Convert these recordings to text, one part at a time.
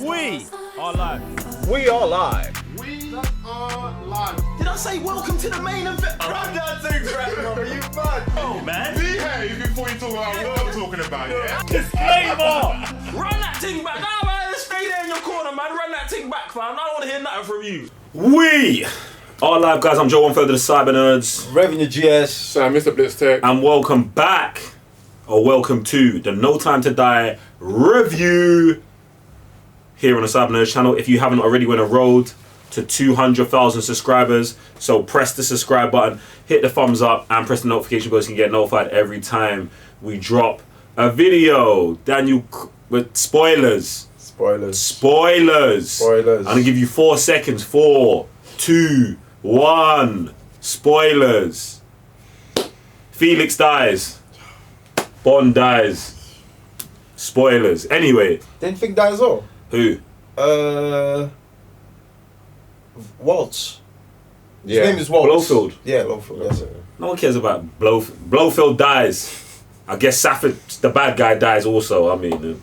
We are live. We are live. We are live. Did I say welcome to the main event? Run that thing right, bro. You mad? Oh, man. Behave before you talk about what I'm talking about, yeah? Disclaimer! Run that thing back. Nah, man, stay there in your corner, man. Run that thing back, fam. I don't want to hear nothing from you. We are live, guys. I'm Joe, one third of the Cyber Nerds. Revenue GS. So, Mr. Blitz Tech. And welcome back, or welcome to the No Time to Die review here on the Cyber Nerds channel. If you haven't already, we're on a road to 200,000 subscribers. So press the subscribe button, hit the thumbs up, and press the notification bell so you can get notified every time we drop a video. Daniel, with spoilers. Spoilers. I'm gonna give you 4 seconds. 4, 2, 1. Spoilers. Felix dies. Bond dies. Spoilers. Anyway. Didn't think that as well. Who? Waltz. His Yeah. name is Waltz. Blofeld. Yeah, Blofeld. That's it. No one cares about Blofeld dies. I guess Safford, the bad guy, dies also. I mean,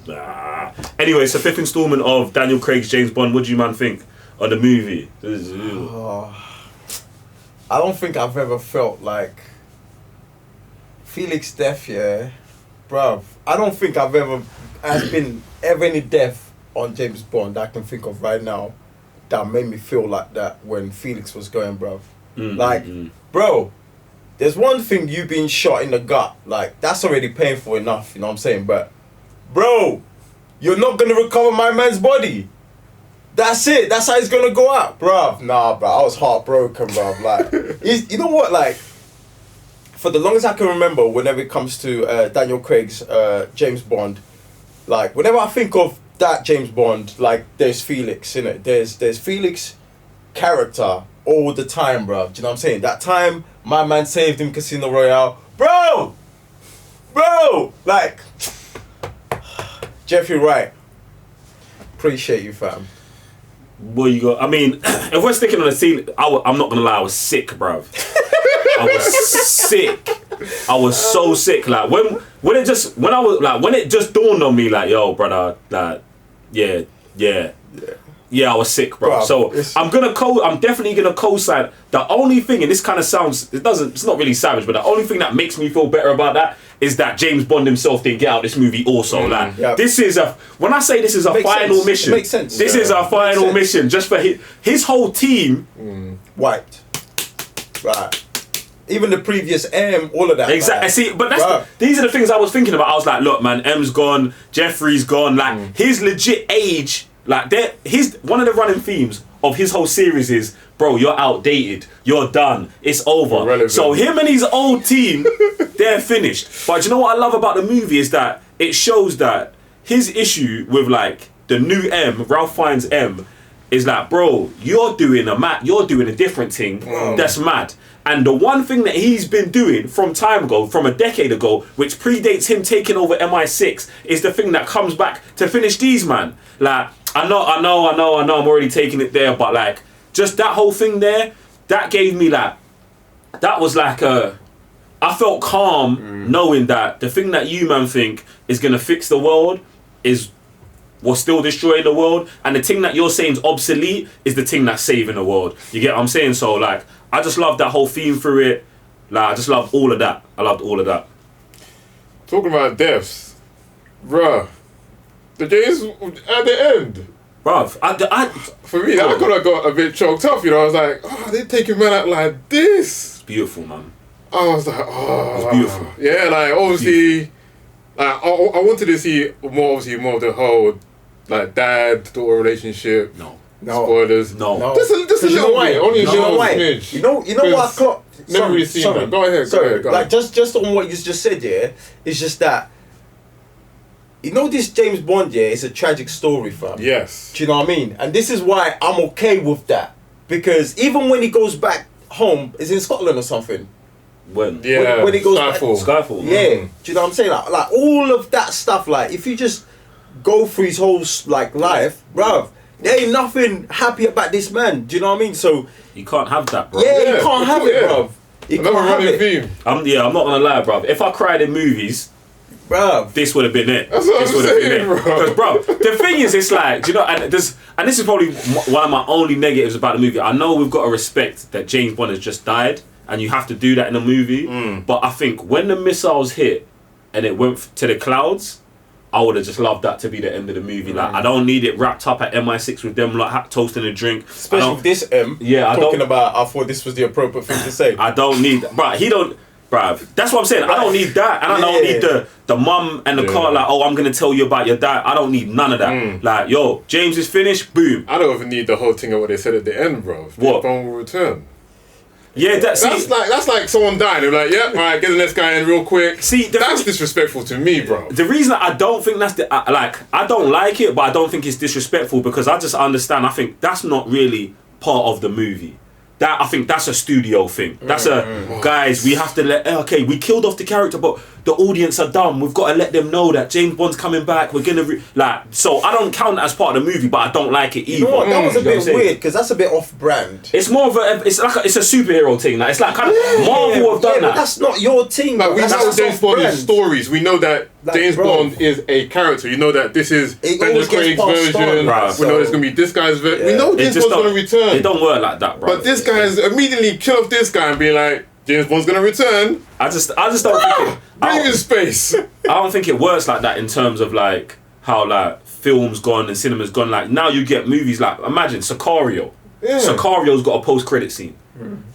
Anyway, it's the 5th installment of Daniel Craig's James Bond. What do you, man, think of the movie? I don't think I've ever felt like Felix death, yeah. Bruv, I don't think has been ever any death on James Bond that I can think of right now that made me feel like that when Felix was going, bruv. Bro, there's one thing you being shot in the gut, like, that's already painful enough, you know what I'm saying? But, bro, you're not gonna recover my man's body. That's it. That's how he's gonna go out, bruv. Nah, bruv, I was heartbroken, bruv. Like, you know what? Like, for the longest I can remember, whenever it comes to Daniel Craig's James Bond, like, whenever I think of that James Bond, like, there's Felix, innit? There's Felix character all the time, bruv. Do you know what I'm saying? That time my man saved him Casino Royale, bro, like. Jeffrey Wright, appreciate you, fam. What you got? I mean, if we're sticking on the scene, I'm not gonna lie, I was sick, bruv. I was sick. I was so sick. Like when it just dawned on me, like, yo, brother, like, yeah, I was sick, bro. So I'm definitely gonna co-sign. The only thing, and this kind of sounds, it's not really savage, but the only thing that makes me feel better about that is that James Bond himself didn't get out this movie also. This is when I say this is a final mission. It makes sense. This is a final mission just for his whole team. Wiped. Right. Even the previous M, all of that. Exactly. Man. See, but these are the things I was thinking about. I was like, look, man, M's gone, Jeffrey's gone. Like his legit age. Like one of the running themes of his whole series is, bro, you're outdated, you're done, it's over. Irrelevant. So him and his old team, they're finished. But you know what I love about the movie is that it shows that his issue with like the new M, Ralph Fiennes M, is like, bro, you're doing a different thing that's mad. And the one thing that he's been doing from a decade ago, which predates him taking over MI6, is the thing that comes back to finish these, man. Like, I know, I'm already taking it there, but like, just that whole thing there, that gave me like, that was like I felt calm knowing that the thing that you, man, think is gonna fix the world was still destroying the world, and the thing that you're saying is obsolete is the thing that's saving the world. You get what I'm saying? So like, I just love that whole theme through it. Like, I just love all of that. I loved all of that. Talking about deaths, bruh. The days at the end. Bruv, for me, that could have got a bit choked up, you know. I was like, oh, they're taking men out like this. It's beautiful, man. I was like, oh. It's beautiful. Yeah, like, obviously, like, I wanted to see more of the whole, like, dad-daughter relationship. No. Spoilers. No. Just a little bit. Only a little smidge. You know what I clocked? Never really seen that. Go ahead. Go like, ahead. just on what you just said, yeah, it's just that, you know, this James Bond, yeah, it's a tragic story, fam. Yes. Do you know what I mean? And this is why I'm okay with that. Because even when he goes back home, is in Scotland or something. When he goes Skyfall. Yeah. Do you know what I'm saying? Like all of that stuff, like, if you just go through his whole, like, life, bruv, there ain't nothing happy about this man. Do you know what I mean? So you can't have that, bro. Yeah, you can't have it, bruv. You can't have it. Theme. I'm not gonna lie, bruv. If I cried in movies, Bruv. this would have been it. That's what This I'm would have saying, been it. bro. Because, bro, the thing is, it's like, do you know, and this is probably one of my only negatives about the movie. I know we've got to respect that James Bond has just died, and you have to do that in a movie. But I think when the missiles hit and it went to the clouds, I would have just loved that to be the end of the movie. Like, I don't need it wrapped up at MI6 with them like toasting a drink. Especially with this Yeah, talking about, I thought this was the appropriate thing to say. I don't need, bruh. He don't, bruv. That's what I'm saying. I don't need that, and I don't need the mum and the car. Like, oh, I'm gonna tell you about your dad. I don't need none of that. Like, yo, James is finished. Boom. I don't even need the whole thing of what they said at the end, bro. What? Bond will return. Yeah, that's like someone dying. They're like, yeah, all right, get the next guy in real quick. See, that's disrespectful to me, bro. The reason I don't think that's I don't like it, but I don't think it's disrespectful because I just understand. I think that's not really part of the movie. That I think that's a studio thing. That's guys, we have to okay, we killed off the character, but the audience are dumb. We've got to let them know that James Bond's coming back. We're gonna so I don't count that as part of the movie, but I don't like it either. You know what? That was a bit You know weird because that's a bit off-brand. It's more of it's a superhero thing. Like, it's like kind of Marvel have done that. But that's not your team. Like, we that's know James Bond is stories. We know that James Bond is a character. You know that this is Daniel Craig's version. We know there's gonna be this guy's version. We know James Bond's gonna return. It don't work like that, bro. But this guy's immediately kill off this guy and be like, James Bond's gonna return. I just don't think it. Bring him in space. I don't think it works like that in terms of like how like film's gone and cinema's gone. Like, now you get movies like, imagine Sicario. Yeah. Sicario's got a post-credit scene.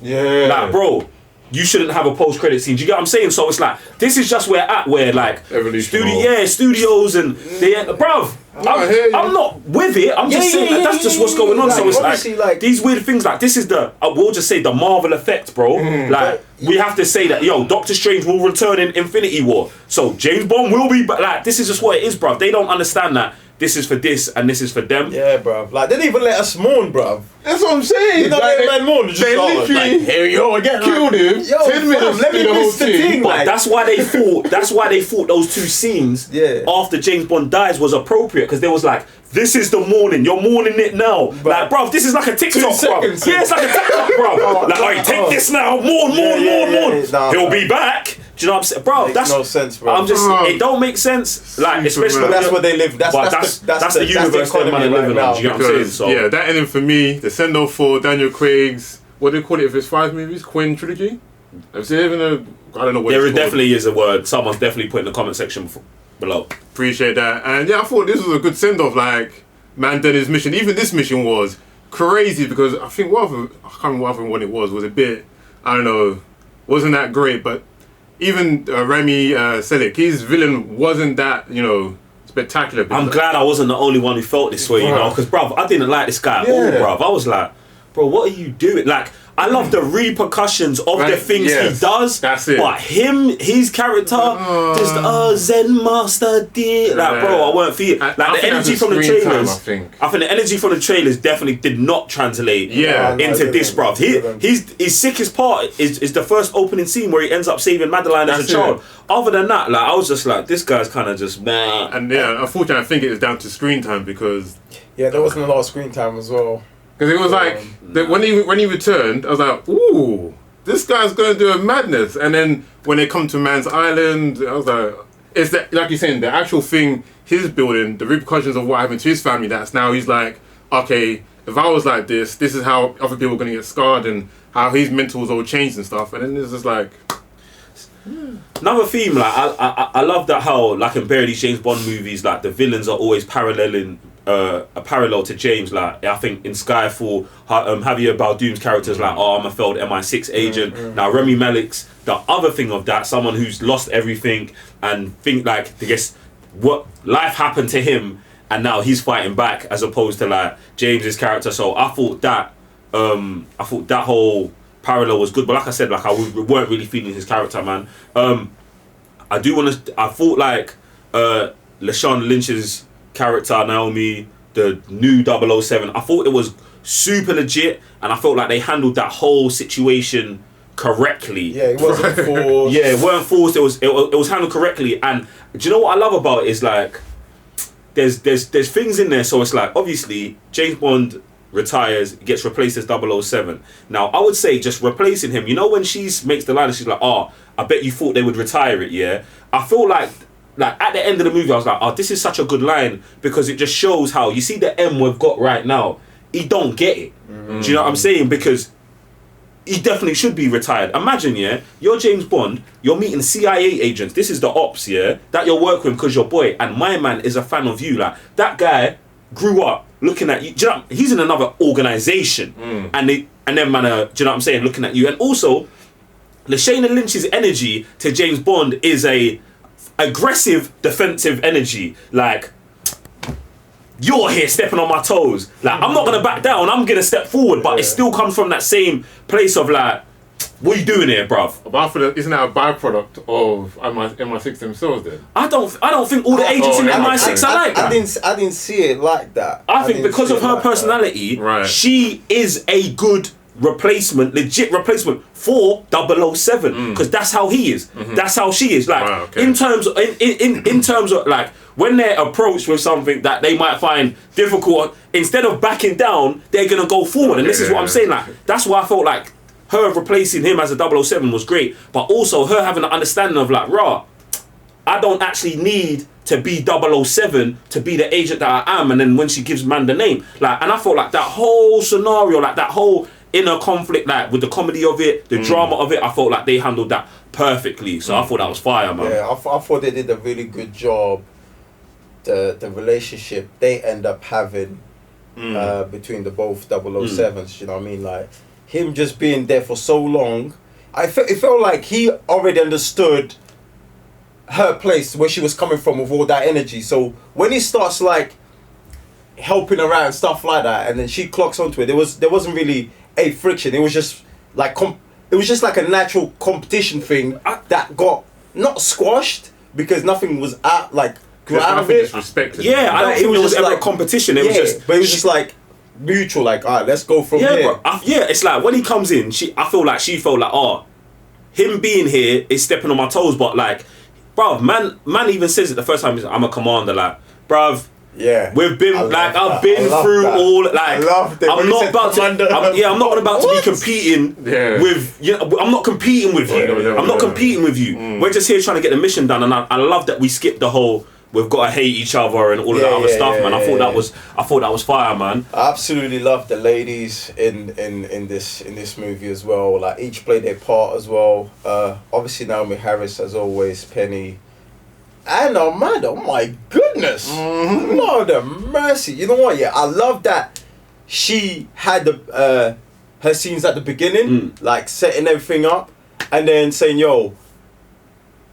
Yeah. Like, bro, you shouldn't have a post-credit scene. Do you get what I'm saying? So it's like, this is just where like studios and bruv. I'm not with it. I'm just saying that's just what's going on. So it's like these weird things. Like, this is we'll just say the Marvel effect, bro. Like, we have to say that, yo, Doctor Strange will return in Infinity War. So James Bond will be, but like, this is just what it is, bruv. They don't understand that this is for this and this is for them. Yeah, bruv. Like, they didn't even let us mourn, bruv. That's what I'm saying. You know, like, they mourn. They literally here you go again. Killed him. Yo, 10 minutes. let me miss the thing. But that's why they thought. That's why they thought those two scenes after James Bond dies was appropriate, because they was like, this is the mourning. You're mourning it now. Like, bruv, this is like a TikTok, bruv. Yeah, it's like a TikTok, bruv. Like, alright, take this now. Mourn. He'll be back. Do you know what I'm saying, bro? Makes no sense, bro. I'm just, it don't make sense. Like, especially, but that's where they live. That's the universe they're living on. Do you know what I'm saying? So yeah, that ending for me, the send off for Daniel Craig's, what do they call it if it's 5 movies? Quinn trilogy? Is there even I don't know what there it's definitely is a word. Someone's definitely put in the comment section below. Appreciate that. And yeah, I thought this was a good send off. Like, man did his mission. Even this mission was crazy because I think I can't remember what it was a bit, I don't know, wasn't that great, but even Rami Malek, his villain wasn't that, spectacular. I'm glad I wasn't the only one who felt this way, because, bruv, I didn't like this guy at all, bruv. I was like, bro, what are you doing? Like, I love the repercussions of the things he does. That's it. But his character, just Zen Master did. Like, bro, I weren't feeling. Like, the energy from the trailers. I think the energy from the trailers definitely did not translate into this, bruv. His sickest part is the first opening scene where he ends up saving Madeline as a child. Other than that, like, I was just like, this guy's kind of just meh. And unfortunately, I think it was down to screen time because there wasn't a lot of screen time as well. Because it was like, when he returned, I was like, ooh, this guy's going to do a madness. And then when they come to Man's Island, I was like, it's that, like you're saying, the actual thing he's building, the repercussions of what happened to his family, that's now he's like, okay, if I was like this is how other people are going to get scarred and how his mental's all changed and stuff. And then it's just like... Another theme, like, I love that how, like, in these James Bond movies, like, the villains are always paralleling a parallel to James. Like, I think in Skyfall, Javier Bardem's character's like, oh, I'm a failed MI6 agent. Now Rami Malek's the other thing of that, someone who's lost everything and think like, I guess, what life happened to him and now he's fighting back, as opposed to like James's character. So I thought that whole parallel was good, but like I said, like, I weren't really feeling his character, man. I thought like Lashana Lynch's character, Naomi, the new 007, I thought it was super legit, and I felt like they handled that whole situation correctly. Yeah, it wasn't forced. Yeah, it weren't forced. It was handled correctly. And do you know what I love about it is like there's things in there. So it's like, obviously James Bond retires, gets replaced as 007. Now I would say just replacing him. You know when she makes the line and she's like, "Oh, I bet you thought they would retire it." Yeah, I feel like like at the end of the movie, I was like, oh, this is such a good line because it just shows how you see the M we've got right now. He don't get it. Do you know what I'm saying? Because he definitely should be retired. Imagine, yeah, you're James Bond, you're meeting CIA agents. This is the ops, yeah, that you're working with because your boy, and my man is a fan of you. Like, that guy grew up looking at you. Do you know, he's in another organization, and then man, do you know what I'm saying? Looking at you, and also, Lashana Lynch's energy to James Bond is a aggressive, defensive energy. Like, you're here stepping on my toes. Like, I'm not gonna back down. I'm gonna step forward, but it still comes from that same place of like, what are you doing here, bruv? But I feel isn't that a byproduct of MI6 themselves then? I don't think all the agents in MI6 are like that. I didn't see it like that. I think because of her personality, she is a good replacement, legit replacement for 007 because that's how he is. That's how she is. Like in terms of like when they're approached with something that they might find difficult, instead of backing down, they're gonna go forward. And this is what I'm saying. Like, that's why I felt like her replacing him as a 007 was great, but also her having an understanding of like, rah, I don't actually need to be 007 to be the agent that I am. And then when she gives man the name, like, and I felt like that whole scenario, like that whole inner conflict, like with the comedy of it, the drama of it, I felt like they handled that perfectly. So I thought that was fire, man. Yeah, I thought they did a really good job. The relationship they end up having between the both 007s, you know what I mean? Like, him just being there for so long, it felt like he already understood her place, where she was coming from with all that energy. So when he starts like helping her out and stuff like that, and then she clocks onto it, there wasn't really a friction. It was just like a natural competition thing that got not squashed because nothing was out like out of it. Yeah, I don't think it was ever like a competition. It was just, but it was just like mutual. Like, all right, let's go from here. Bro, it's like when he comes in, I feel like she felt like, oh, him being here is stepping on my toes. But like, bruv, man even says it the first time. I'm a commander. Like, bruv. Yeah, we've been I've been through all like. I loved it. I'm not about to. I'm not about to be competing with. I'm not competing with you. I'm not competing with you. We're just here trying to get the mission done, and I love that we skipped the whole. We've got to hate each other and all of that other stuff, man. I thought that was fire, man. I absolutely love the ladies in this movie as well. Like, each played their part as well. Obviously Naomi Harris as always, Penny. And Amanda, oh my goodness. Lord have mercy. You know what? Yeah, I love that she had her scenes at the beginning, like setting everything up, and then saying, yo,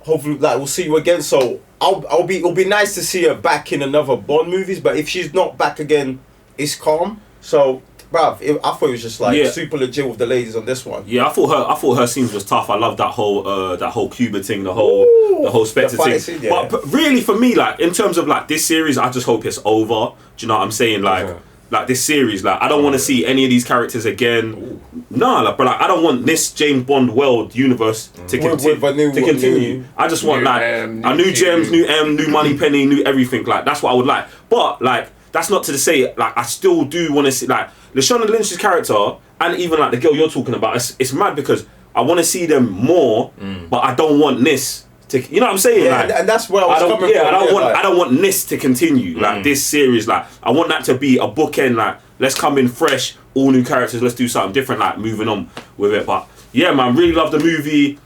hopefully like we'll see you again. So it'll be nice to see her back in another Bond movies, but if she's not back again, it's calm. So bruv, I thought it was just like super legit with the ladies on this one. Yeah, I thought her scenes was tough. I love that whole Cuba thing, the whole Spectre thing. Scene, yeah. but really for me, like in terms of like this series, I just hope it's over. Do you know what I'm saying? Like like this series, like I don't want to see any of these characters again. Nah, like, but like I don't want this James Bond world universe to continue. I just want like a new Gems, new M, new Money Penny, new everything. Like that's what I would like. But like that's not to say like I still do want to see like Lashana Lynch's character and even like the girl you're talking about. It's mad because I want to see them more, but I don't want this to. You know what I'm saying? Yeah, like, and that's where I was coming from. I don't want this to continue. Like this series, like I want that to be a bookend. Like let's come in fresh, all new characters. Let's do something different. Like moving on with it. But yeah, man, really love the movie.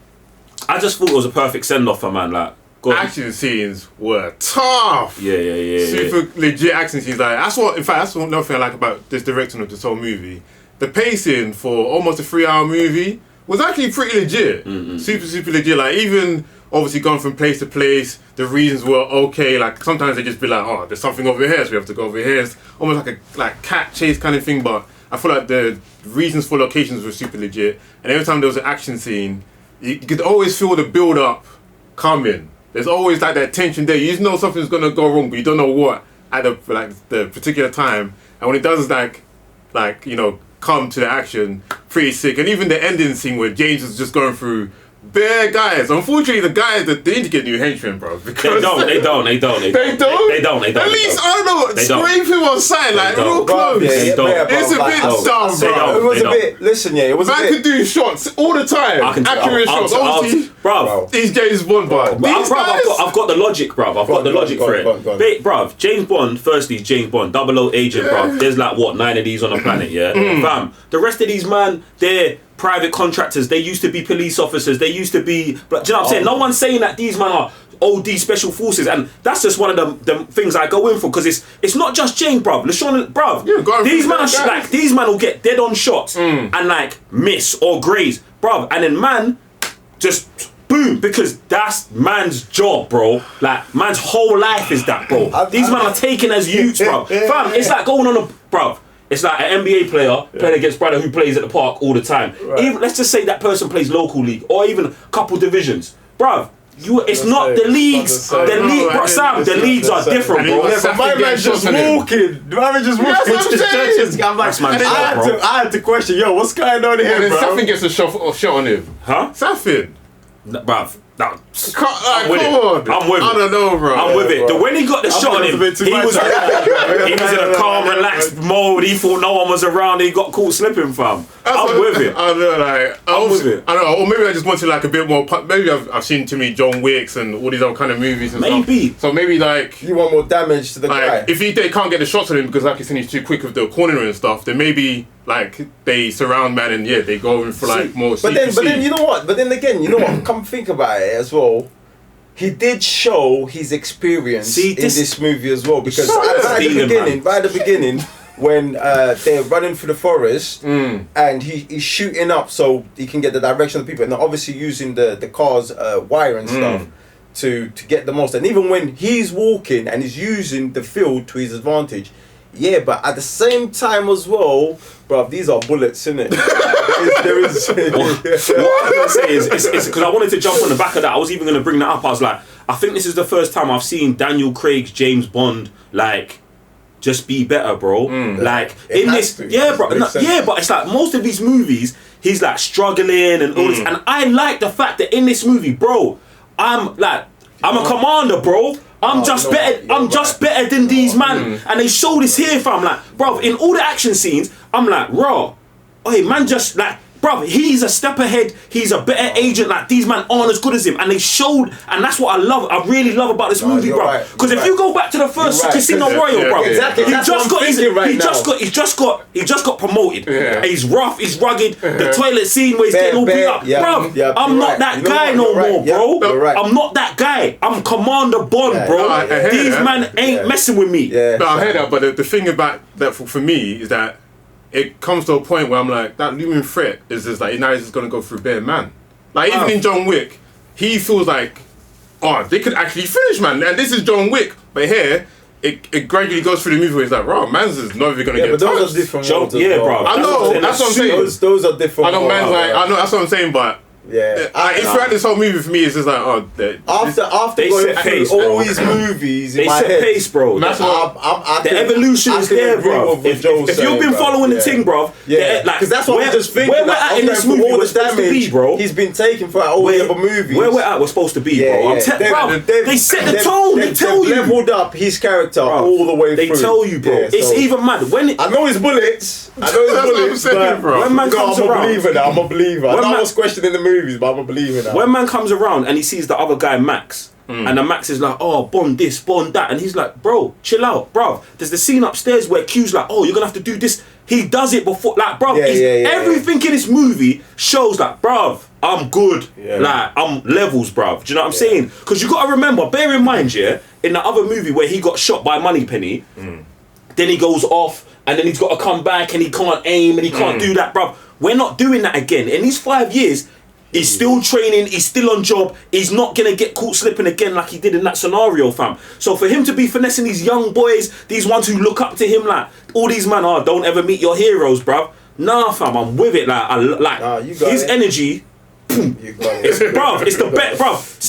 I just thought it was a perfect send off for man. Like. Action scenes were tough. Yeah. Super legit action scenes. Like that's another thing I like about this direction of this whole movie. The pacing for almost a 3-hour movie was actually pretty legit. Super legit. Like even obviously going from place to place, the reasons were okay. Like sometimes they just be like, oh, there's something over here, so we have to go over here. It's almost like a cat chase kind of thing. But I feel like the reasons for locations were super legit. And every time there was an action scene, you could always feel the build up coming. There's always like that tension there. You just know something's gonna go wrong, but you don't know what at the particular time. And when it does come to the action, pretty sick. And even the ending scene where James is just going through bare guys. Unfortunately, the guys that they need to get new henchmen, bro. Because They don't. At least I don't know. Scrape him on side like real close. They don't. It's a bit dumb, bro. It was a bit. Listen, yeah, it was a Man bit. could do shots all the time. Accurate shots. Obviously, bro. he's James Bond, bro. These guys. I've got the logic, bro. I've got the logic for it. Bruv, James Bond, firstly, James Bond, 00 agent, bruv. There's like, what, 9 of these on the planet, yeah? Fam, the rest of these, man, they're private contractors. They used to be police officers. They used to be... But, do you know what I'm saying? No one's saying that these, man, are OD special forces. And that's just one of the things I go in for, because it's not just James, bruv. Lashana, bruv. These man will get dead on shots and, like, miss or graze, bruv. And then, man, just... boom, because that's man's job, bro. Like, man's whole life is that, bro. These men are taken as youths, bro. Fam, it's like going on a... Bro, it's like an NBA player playing against brother who plays at the park all the time. Right. Even, let's just say that person plays local league or even a couple divisions. Bro, it's not the leagues. The leagues are different, bro. My man just walking. I'm like, I had to question, yo, what's going on here, bro? Safin gets a shot on him. Huh? Safin. Bruv, come on. I'm with it. I don't know, bro. I'm with it. When he got the shot on him, he was in a calm, relaxed mode. He thought no one was around. He got caught slipping, fam. I'm with it. I don't know, like, I'm with it. I don't know, or maybe I just wanted like a bit more. Maybe I've seen too many John Wicks and all these other kind of movies and stuff. So maybe like you want more damage to the guy. If they can't get the shots on him because like he's too quick with the corner and stuff, then maybe like they surround man and they go in for like more. But then you know what? But then again, you know what? Come think about it as well. He did show his experience in this movie as well, because right at the beginning, when they're running through the forest and he's shooting up so he can get the direction of the people, and they're obviously using the car's wire and stuff to get the most. And even when he's walking and he's using the field to his advantage, but at the same time as well, bruv, these are bullets, innit? There is. What I'm gonna say is because I wanted to jump on the back of that. I was even gonna bring that up. I was like, I think this is the first time I've seen Daniel Craig's James Bond like just be better, bro. Like in this, but it's like most of these movies, he's like struggling and all this, and I like the fact that in this movie, bro, I'm a commander, bro. I'm just better than these man, and they show this here, fam. Like, bro, in all the action scenes, I'm like, raw. Hey, man, just like, bro, he's a step ahead. He's a better agent. Like, these man aren't as good as him, and they showed, and that's what I really love about this movie, bro. Because if you go back to the first Casino Royale, bro, exactly. he just got promoted. Yeah. He's rough. He's rugged. The toilet scene where he's getting all beat up, bro. I'm not that guy no more, bro. I'm not that guy. I'm Commander Bond, bro. These man ain't messing with me. But I hear that. But the thing about that for me is that it comes to a point where I'm like, that looming threat is just like, now he's just gonna go through bare man. Like even in John Wick, he feels like, they could actually finish man, and this is John Wick. But here, it gradually goes through the movie where it's like, man's is not even gonna get touched. Those are different worlds as well. bro. I know, that's what I'm saying. Those are different. I know, man's like, I know, that's what I'm saying, but. Yeah, throughout this whole movie for me, it's just like, after they going set through pace, all these movies in my head, pace, bro. That's the evolution is there, bro. If you've been following the thing, bro, because that's what I'm just thinking. Where we're at in this movie, we're supposed to be, bro. He's been taken for all the other movies. Where we're at, we're supposed to be, bro. They set the tone. They tell you. Leveled up his character all the way through. They tell you, bro. It's even mad when I know his bullets. But when man comes around, I'm a believer. I know I was questioning the movies, but I'm a believer. When man comes around and he sees the other guy Max, and the Max is like, Bond this, Bond that, and he's like, bro, chill out, bro. There's the scene upstairs where Q's like, you're gonna have to do this. He does it before, like, bro. Everything in this movie shows like, bro, I'm good. Like, I'm levels, bro. Do you know what I'm saying? Because you gotta remember, bear in mind, in the other movie where he got shot by Moneypenny, then he goes off, and then he's got to come back, and he can't aim, and he can't do that, bro. We're not doing that again. In these 5 years, he's still training, he's still on job, he's not going to get caught slipping again like he did in that scenario, fam. So for him to be finessing these young boys, these ones who look up to him, like, all these man don't ever meet your heroes, bruv. Nah, fam, I'm with it. His energy, it's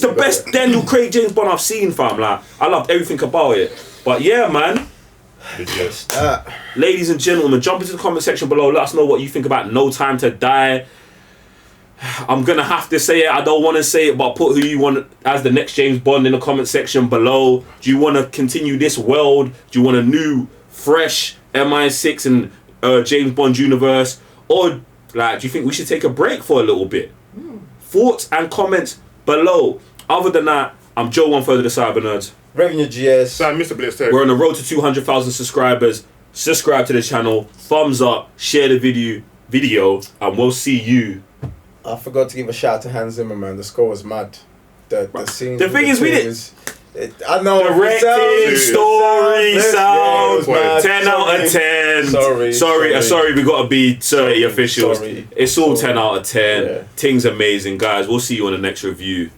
the best Daniel Craig James Bond I've seen, fam. Like, I loved everything about it. But yeah, man. Ladies and gentlemen, jump into the comment section below. Let us know what you think about No Time to Die. I'm gonna have to say it. I don't want to say it, but put who you want as the next James Bond in the comment section below. Do you want to continue this world? Do you want a new, fresh MI6 and James Bond universe, or like, do you think we should take a break for a little bit? Thoughts and comments below. Other than that, I'm Joe One Further the Cyber Nerds. Revenue GS. Sam, Mr. Blitz. We're on the road to 200,000 subscribers. Subscribe to the channel. Thumbs up. Share the video, and we'll see you. I forgot to give a shout out to Hans Zimmer, man. The score was mad. The scenes. The thing is, we did. I know. Directing, story, sound, yeah, 10 out of 10. Sorry, we gotta be 30 officials. Sorry. It's all 10 out of 10. Yeah. Thing's amazing, guys. We'll see you on the next review.